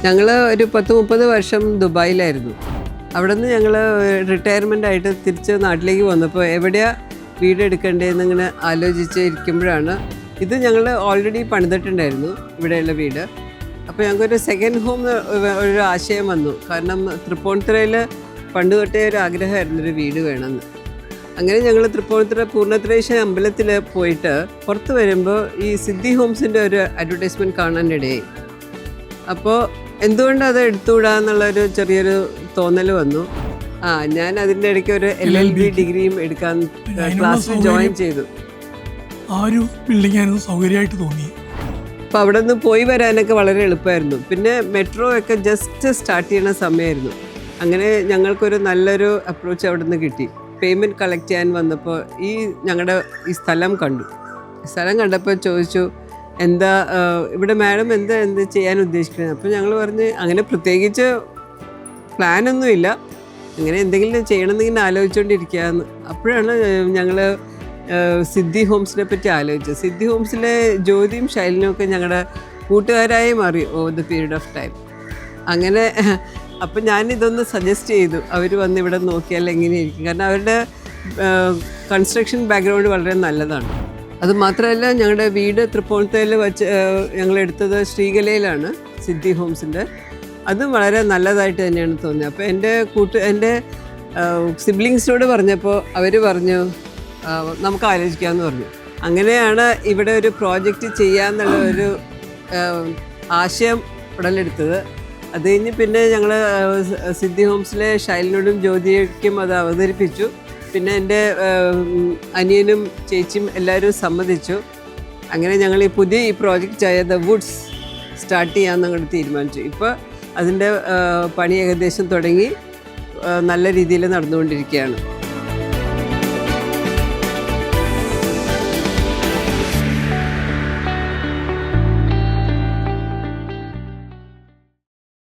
ഞങ്ങൾ ഒരു 10-30 വർഷം ദുബായിലായിരുന്നു. അവിടെ നിന്ന് ഞങ്ങൾ റിട്ടയർമെൻ്റ് ആയിട്ട് തിരിച്ച് നാട്ടിലേക്ക് വന്നപ്പോൾ എവിടെയാ വീട് എടുക്കേണ്ടതെന്നിങ്ങനെ ആലോചിച്ചിരിക്കുമ്പോഴാണ് ഇത് ഞങ്ങൾ ഓൾറെഡി പണിതിട്ടുണ്ടായിരുന്നു ഇവിടെയുള്ള വീട്. അപ്പോൾ ഞങ്ങൾക്കൊരു സെക്കൻഡ് ഹോം ഒരു ആശയം വന്നു. കാരണം തൃപ്പൂണിത്തുറയിൽ പണ്ട് തൊട്ടേ ഒരു ആഗ്രഹമായിരുന്നു ഒരു വീട് വേണമെന്ന്. അങ്ങനെ ഞങ്ങൾ തൃപ്പൂണിത്തുറ പൂർണ്ണത്രേശ്വര അമ്പലത്തിൽ പോയിട്ട് പുറത്ത് വരുമ്പോൾ ഈ സിദ്ധി ഹോംസിൻ്റെ ഒരു അഡ്വർടൈസ്മെൻറ്റ് കാണാനിടയായി. അപ്പോൾ എന്തുകൊണ്ട് അത് എടുത്തുകൂടാന്നുള്ളൊരു ചെറിയൊരു തോന്നൽ വന്നു. ഞാൻ അതിൻ്റെ ഇടയ്ക്ക് ഒരു LLB ഡിഗ്രിയും എടുക്കാൻ ക്ലാസ്സിൽ ജോയിൻ ചെയ്തു. ആ ഒരു ബിൽഡിംഗ് സൗകര്യമായിട്ട് തോന്നി. അപ്പോൾ അവിടെ നിന്ന് പോയി വരാനൊക്കെ വളരെ എളുപ്പമായിരുന്നു. പിന്നെ മെട്രോ ഒക്കെ ജസ്റ്റ് സ്റ്റാർട്ട് ചെയ്യുന്ന സമയമായിരുന്നു. അങ്ങനെ ഞങ്ങൾക്കൊരു നല്ലൊരു അപ്രോച്ച് അവിടെ നിന്ന് കിട്ടി. പേയ്മെൻറ്റ് കളക്ട് ചെയ്യാൻ വന്നപ്പോൾ ഞങ്ങളുടെ ഈ സ്ഥലം കണ്ടു. സ്ഥലം കണ്ടപ്പോൾ ചോദിച്ചു, എന്താ ഇവിടെ മാഡം എന്ത് ചെയ്യാൻ ഉദ്ദേശിക്കുന്നത്? അപ്പോൾ ഞങ്ങൾ പറഞ്ഞ് അങ്ങനെ പ്രത്യേകിച്ച് പ്ലാനൊന്നുമില്ല, അങ്ങനെ എന്തെങ്കിലും ചെയ്യണമെന്നിങ്ങനെ ആലോചിച്ചുകൊണ്ടിരിക്കുകയെന്ന്. അപ്പോഴാണ് ഞങ്ങൾ സിദ്ധി ഹോംസിനെ പറ്റി ആലോചിച്ചത്. സിദ്ധി ഹോംസിലെ ജ്യോതിയും ശൈലിനും ഒക്കെ ഞങ്ങളുടെ കൂട്ടുകാരായി മാറി over the period of time. അങ്ങനെ അപ്പം ഞാനിതൊന്ന് സജസ്റ്റ് ചെയ്തു, അവർ വന്ന് ഇവിടെ നോക്കിയാൽ എങ്ങനെയായിരിക്കും. കാരണം അവരുടെ കൺസ്ട്രക്ഷൻ ബാക്ക്ഗ്രൗണ്ട് വളരെ നല്ലതാണ്. അതുമാത്രമല്ല, ഞങ്ങളുടെ വീട് തൃപ്പൂണിത്തുറയിൽ വെച്ച് ഞങ്ങളെടുത്തത് ശ്രീകലയിലാണ് സിദ്ധി ഹോംസിൻ്റെ. അതും വളരെ നല്ലതായിട്ട് തന്നെയാണ് തോന്നിയത്. അപ്പോൾ എൻ്റെ സിബ്ലിങ്സിനോട് പറഞ്ഞപ്പോൾ അവർ പറഞ്ഞു നമുക്ക് ആലോചിക്കാമെന്ന് പറഞ്ഞു. അങ്ങനെയാണ് ഇവിടെ ഒരു പ്രോജക്റ്റ് ചെയ്യാമെന്നുള്ള ഒരു ആശയം ഉടലെടുത്തത്. അത് കഴിഞ്ഞ് പിന്നെ ഞങ്ങൾ സിദ്ധി ഹോംസിലെ ഷൈലിനോടും ജ്യോതിക്കും അത് അവതരിപ്പിച്ചു. പിന്നെ എൻ്റെ അനിയനും ചേച്ചിയും എല്ലാവരും സമ്മതിച്ചു. അങ്ങനെ ഞങ്ങൾ ഈ പ്രോജക്റ്റായ ദ വുഡ്സ് സ്റ്റാർട്ട് ചെയ്യാമെന്ന് ഞങ്ങൾ തീരുമാനിച്ചു. ഇപ്പോൾ അതിൻ്റെ പണി ഏകദേശം തുടങ്ങി നല്ല രീതിയിൽ നടന്നുകൊണ്ടിരിക്കുകയാണ്.